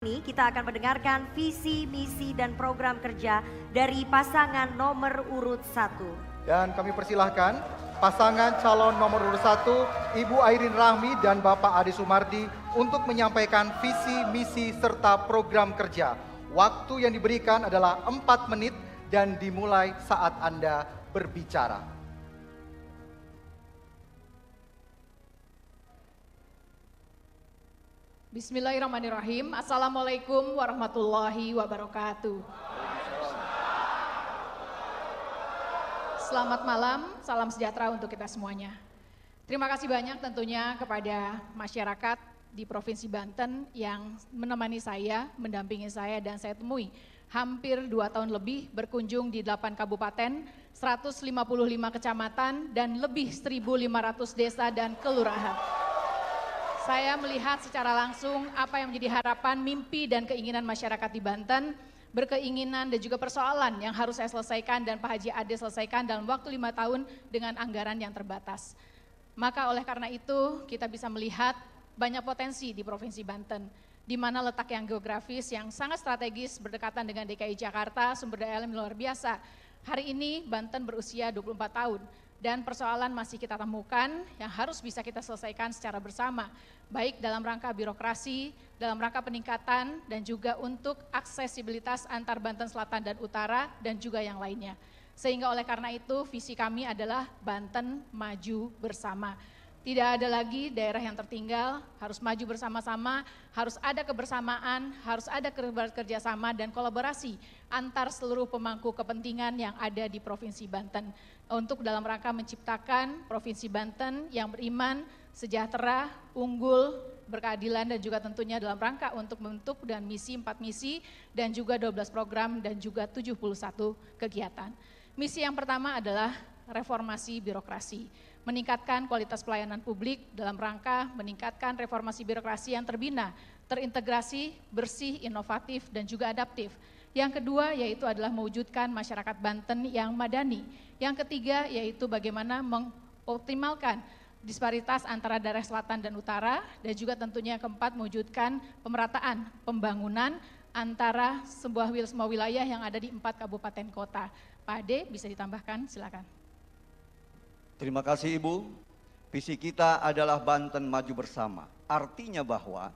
Ini kita akan mendengarkan visi, misi, dan program kerja dari pasangan nomor urut 1. Dan kami persilahkan pasangan calon nomor urut 1, Ibu Airin Rahmi dan Bapak Ade Sumardi untuk menyampaikan visi, misi, serta program kerja. Waktu yang diberikan adalah 4 menit dan dimulai saat Anda berbicara. Bismillahirrahmanirrahim. Assalamualaikum warahmatullahi wabarakatuh. Selamat malam, salam sejahtera untuk kita semuanya. Terima kasih banyak tentunya kepada masyarakat di Provinsi Banten yang menemani saya, mendampingi saya dan saya temui hampir 2 tahun lebih berkunjung di 8 kabupaten, 155 kecamatan dan lebih 1.500 desa dan kelurahan. Saya melihat secara langsung apa yang menjadi harapan, mimpi, dan keinginan masyarakat di Banten, berkeinginan dan juga persoalan yang harus saya selesaikan dan Pak Haji Ade selesaikan dalam waktu 5 tahun dengan anggaran yang terbatas. Maka oleh karena itu kita bisa melihat banyak potensi di Provinsi Banten, di mana letak yang geografis yang sangat strategis berdekatan dengan DKI Jakarta, sumber daya alam luar biasa. Hari ini Banten berusia 24 tahun. Dan persoalan masih kita temukan yang harus bisa kita selesaikan secara bersama, baik dalam rangka birokrasi, dalam rangka peningkatan, dan juga untuk aksesibilitas antar Banten Selatan dan Utara, dan juga yang lainnya. Sehingga oleh karena itu visi kami adalah Banten maju bersama. Tidak ada lagi daerah yang tertinggal, harus maju bersama-sama, harus ada kebersamaan, harus ada kerjasama dan kolaborasi antar seluruh pemangku kepentingan yang ada di Provinsi Banten. Untuk dalam rangka menciptakan Provinsi Banten yang beriman, sejahtera, unggul, berkeadilan dan juga tentunya dalam rangka untuk membentuk dan misi 4 misi dan juga 12 program dan juga 71 kegiatan. Misi yang pertama adalah reformasi birokrasi, meningkatkan kualitas pelayanan publik dalam rangka meningkatkan reformasi birokrasi yang terbina, terintegrasi, bersih, inovatif, dan juga adaptif. Yang kedua yaitu adalah mewujudkan masyarakat Banten yang madani. Yang ketiga yaitu bagaimana mengoptimalkan disparitas antara daerah selatan dan utara, dan juga tentunya yang keempat mewujudkan pemerataan pembangunan antara semua wilayah yang ada di 4 kabupaten kota. Pak Ade bisa ditambahkan, silakan. Terima kasih Ibu. Visi kita adalah Banten maju bersama. Artinya bahwa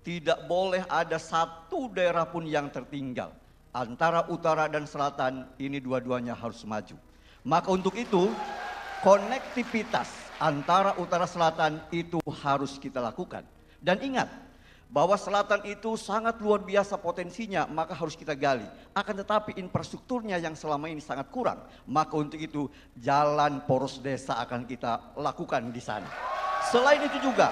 tidak boleh ada satu daerah pun yang tertinggal. Antara utara dan selatan ini dua-duanya harus maju. Maka untuk itu konektivitas antara utara selatan itu harus kita lakukan. Dan ingat bahwa selatan itu sangat luar biasa potensinya, maka harus kita gali. Akan tetapi infrastrukturnya yang selama ini sangat kurang, maka untuk itu jalan poros desa akan kita lakukan di sana. Selain itu juga,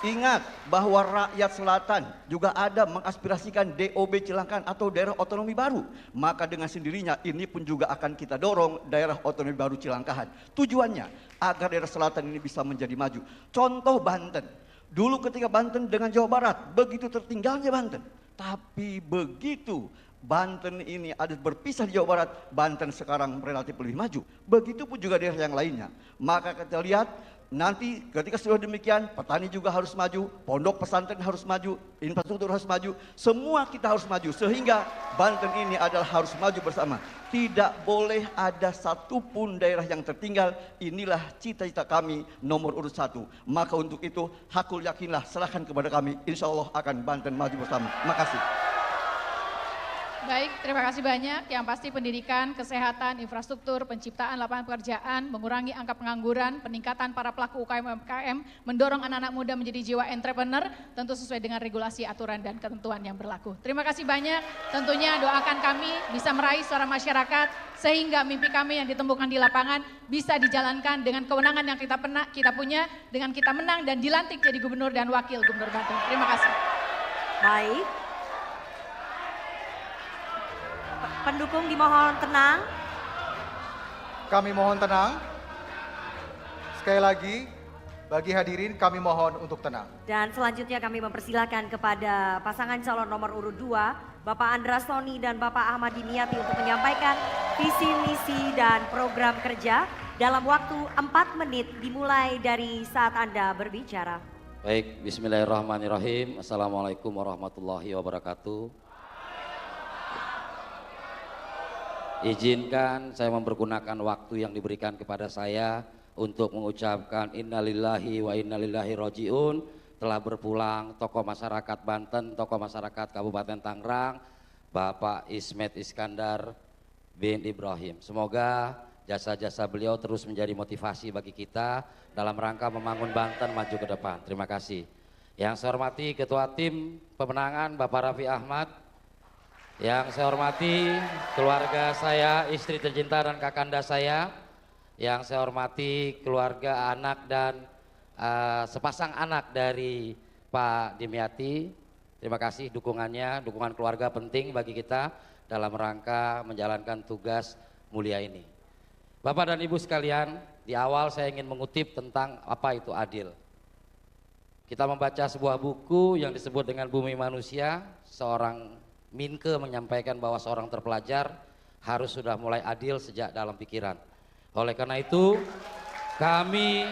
ingat bahwa rakyat selatan juga ada mengaspirasikan DOB Cilangkap atau daerah otonomi baru. Maka dengan sendirinya ini pun juga akan kita dorong daerah otonomi baru Cilangkahan. Tujuannya agar daerah selatan ini bisa menjadi maju. Contoh Banten. Dulu ketika Banten dengan Jawa Barat, begitu tertinggalnya Banten. Tapi begitu Banten ini ada berpisah di Jawa Barat, Banten sekarang relatif lebih maju. Begitupun juga daerah yang lainnya. Maka kita lihat nanti ketika sudah demikian, petani juga harus maju, pondok pesantren harus maju, infrastruktur harus maju, semua kita harus maju. Sehingga Banten ini adalah harus maju bersama. Tidak boleh ada satupun daerah yang tertinggal. Inilah cita-cita kami nomor urut 1. Maka untuk itu hakul yakinlah, serahkan kepada kami. Insya Allah akan Banten maju bersama. Makasih. Baik, terima kasih banyak. Yang pasti pendidikan, kesehatan, infrastruktur, penciptaan lapangan pekerjaan, mengurangi angka pengangguran, peningkatan para pelaku UKM, mendorong anak-anak muda menjadi jiwa entrepreneur, tentu sesuai dengan regulasi, aturan, dan ketentuan yang berlaku. Terima kasih banyak. Tentunya doakan kami bisa meraih suara masyarakat, sehingga mimpi kami yang ditemukan di lapangan bisa dijalankan dengan kewenangan yang kita punya, dengan kita menang dan dilantik jadi gubernur dan wakil gubernur Banten. Terima kasih. Baik. Pendukung dimohon tenang. Kami mohon tenang. Sekali lagi, bagi hadirin kami mohon untuk tenang. Dan selanjutnya kami mempersilahkan kepada pasangan calon nomor urut 2, Bapak Andra Soni dan Bapak Ahmad Diniati untuk menyampaikan visi, misi, dan program kerja dalam waktu 4 menit dimulai dari saat Anda berbicara. Baik, bismillahirrahmanirrahim. Assalamualaikum warahmatullahi wabarakatuh. Izinkan saya mempergunakan waktu yang diberikan kepada saya untuk mengucapkan innalillahi wa innalillahi roji'un. Telah berpulang tokoh masyarakat Banten, tokoh masyarakat Kabupaten Tangerang, Bapak Ismet Iskandar bin Ibrahim. Semoga jasa-jasa beliau terus menjadi motivasi bagi kita dalam rangka membangun Banten maju ke depan. Terima kasih. Yang saya hormati Ketua Tim Pemenangan Bapak Raffi Ahmad. Yang saya hormati keluarga saya, istri tercinta dan kakanda saya. Yang saya hormati keluarga, anak dan sepasang anak dari Pak Dimyati. Terima kasih dukungannya, dukungan keluarga penting bagi kita dalam rangka menjalankan tugas mulia ini. Bapak dan Ibu sekalian, di awal saya ingin mengutip tentang apa itu adil. Kita membaca sebuah buku yang disebut dengan Bumi Manusia. Seorang Minke menyampaikan bahwa seorang terpelajar harus sudah mulai adil sejak dalam pikiran. Oleh karena itu, kami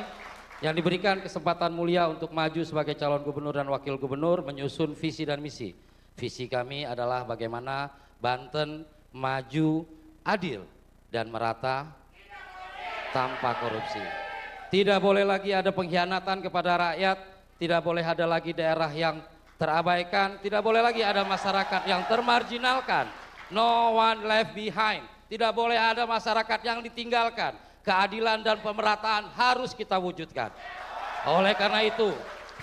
yang diberikan kesempatan mulia untuk maju sebagai calon gubernur dan wakil gubernur menyusun visi dan misi. Visi kami adalah bagaimana Banten maju adil dan merata tanpa korupsi. Tidak boleh lagi ada pengkhianatan kepada rakyat, tidak boleh ada lagi daerah yang terabaikan, tidak boleh lagi ada masyarakat yang termarginalkan. No one left behind. Tidak boleh ada masyarakat yang ditinggalkan. Keadilan dan pemerataan harus kita wujudkan. Oleh karena itu,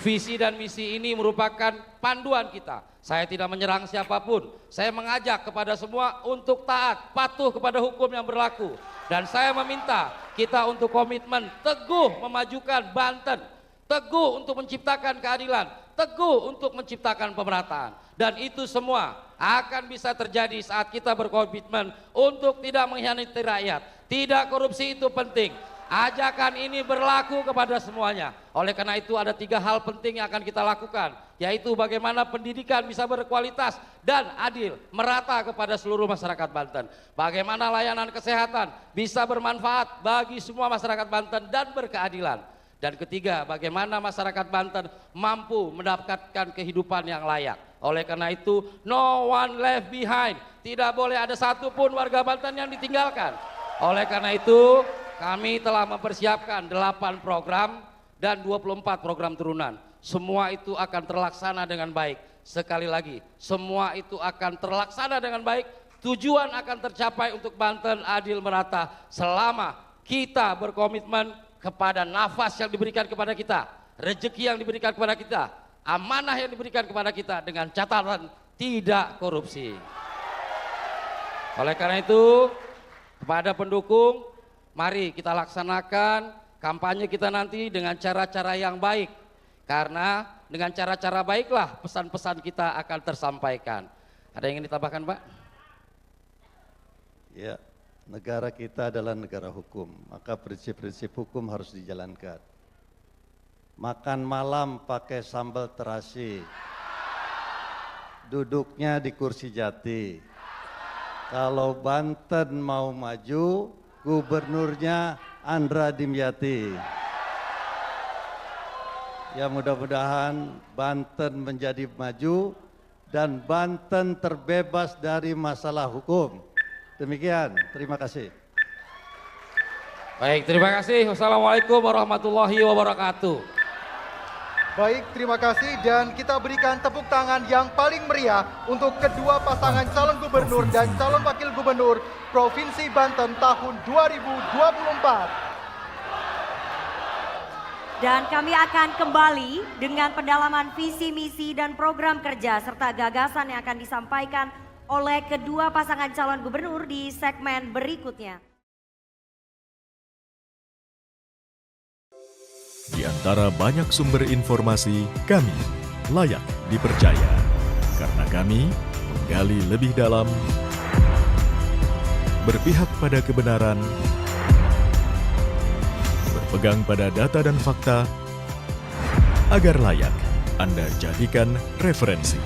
visi dan misi ini merupakan panduan kita. Saya tidak menyerang siapapun. Saya mengajak kepada semua untuk taat, patuh kepada hukum yang berlaku. Dan saya meminta kita untuk komitmen teguh memajukan Banten, teguh untuk menciptakan keadilan, teguh untuk menciptakan pemerataan. Dan itu semua akan bisa terjadi saat kita berkomitmen untuk tidak mengkhianati rakyat. Tidak korupsi itu penting. Ajakan ini berlaku kepada semuanya. Oleh karena itu ada 3 hal penting yang akan kita lakukan, yaitu bagaimana pendidikan bisa berkualitas dan adil, merata kepada seluruh masyarakat Banten. Bagaimana layanan kesehatan bisa bermanfaat bagi semua masyarakat Banten dan berkeadilan. Dan ketiga, bagaimana masyarakat Banten mampu mendapatkan kehidupan yang layak. Oleh karena itu, no one left behind. Tidak boleh ada satupun warga Banten yang ditinggalkan. Oleh karena itu, kami telah mempersiapkan 8 program dan 24 program turunan. Semua itu akan terlaksana dengan baik. Sekali lagi, semua itu akan terlaksana dengan baik. Tujuan akan tercapai untuk Banten adil merata selama kita berkomitmen kepada nafas yang diberikan kepada kita, rezeki yang diberikan kepada kita, amanah yang diberikan kepada kita dengan catatan tidak korupsi. Oleh karena itu, kepada pendukung, mari kita laksanakan kampanye kita nanti dengan cara-cara yang baik. Karena dengan cara-cara baiklah pesan-pesan kita akan tersampaikan. Ada yang ingin ditambahkan, Pak? Ya, negara kita adalah negara hukum, maka prinsip-prinsip hukum harus dijalankan. Makan malam pakai sambal terasi, duduknya di kursi jati. Kalau Banten mau maju, gubernurnya Andra Dimyati. Ya, mudah-mudahan Banten menjadi maju dan Banten terbebas dari masalah hukum. Demikian, terima kasih. Baik, terima kasih. Wassalamualaikum warahmatullahi wabarakatuh. Baik, terima kasih dan kita berikan tepuk tangan yang paling meriah untuk kedua pasangan calon gubernur dan calon wakil gubernur Provinsi Banten tahun 2024. Dan kami akan kembali dengan pendalaman visi, misi, dan program kerja serta gagasan yang akan disampaikan oleh kedua pasangan calon gubernur di segmen berikutnya. Di antara banyak sumber informasi, kami layak dipercaya. Karena kami menggali lebih dalam, berpihak pada kebenaran, berpegang pada data dan fakta, agar layak Anda jadikan referensi.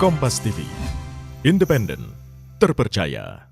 Kompas TV, independen, terpercaya.